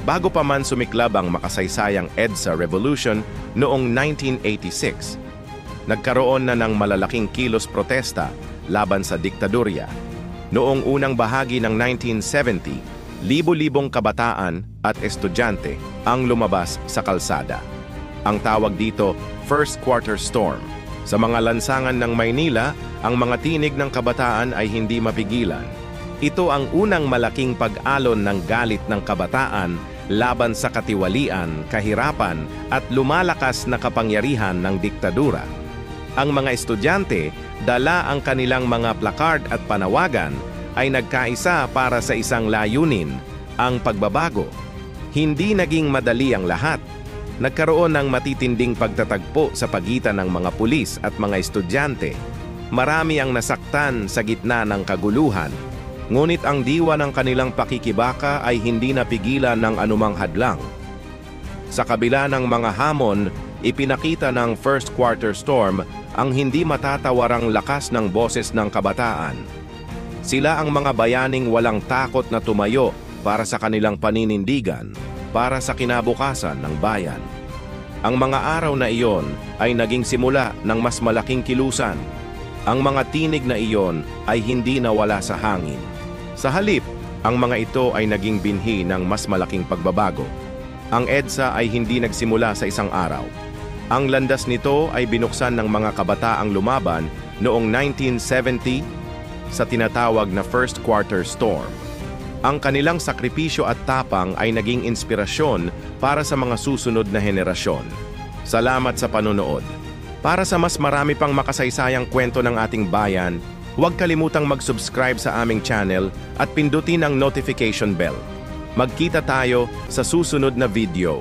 bago pa man sumiklab ang makasaysayang EDSA Revolution noong 1986. Nagkaroon na ng malalaking kilos protesta laban sa diktadurya. Noong unang bahagi ng 1970, libo-libong kabataan at estudyante ang lumabas sa kalsada. Ang tawag dito, First Quarter Storm. Sa mga lansangan ng Maynila, ang mga tinig ng kabataan ay hindi mapigilan. Ito ang unang malaking pag-alon ng galit ng kabataan laban sa katiwalian, kahirapan at lumalakas na kapangyarihan ng diktadura. Ang mga estudyante, dala ang kanilang mga placard at panawagan, ay nagkaisa para sa isang layunin, ang pagbabago. Hindi naging madali ang lahat. Nagkaroon ng matitinding pagtatagpo sa pagitan ng mga pulis at mga estudyante. Marami ang nasaktan sa gitna ng kaguluhan. Ngunit ang diwa ng kanilang pakikibaka ay hindi napigilan ng anumang hadlang. Sa kabila ng mga hamon, ipinakita ng First Quarter Storm ang hindi matatawarang lakas ng boses ng kabataan. Sila ang mga bayaning walang takot na tumayo para sa kanilang paninindigan, para sa kinabukasan ng bayan. Ang mga araw na iyon ay naging simula ng mas malaking kilusan. Ang mga tinig na iyon ay hindi nawala sa hangin. Sa halip, ang mga ito ay naging binhi ng mas malaking pagbabago. Ang EDSA ay hindi nagsimula sa isang araw. Ang landas nito ay binuksan ng mga kabataang lumaban noong 1970 sa tinatawag na First Quarter Storm. Ang kanilang sakripisyo at tapang ay naging inspirasyon para sa mga susunod na henerasyon. Salamat sa panonood. Para sa mas marami pang makasaysayang kwento ng ating bayan, huwag kalimutang mag-subscribe sa aming channel at pindutin ang notification bell. Magkita tayo sa susunod na video.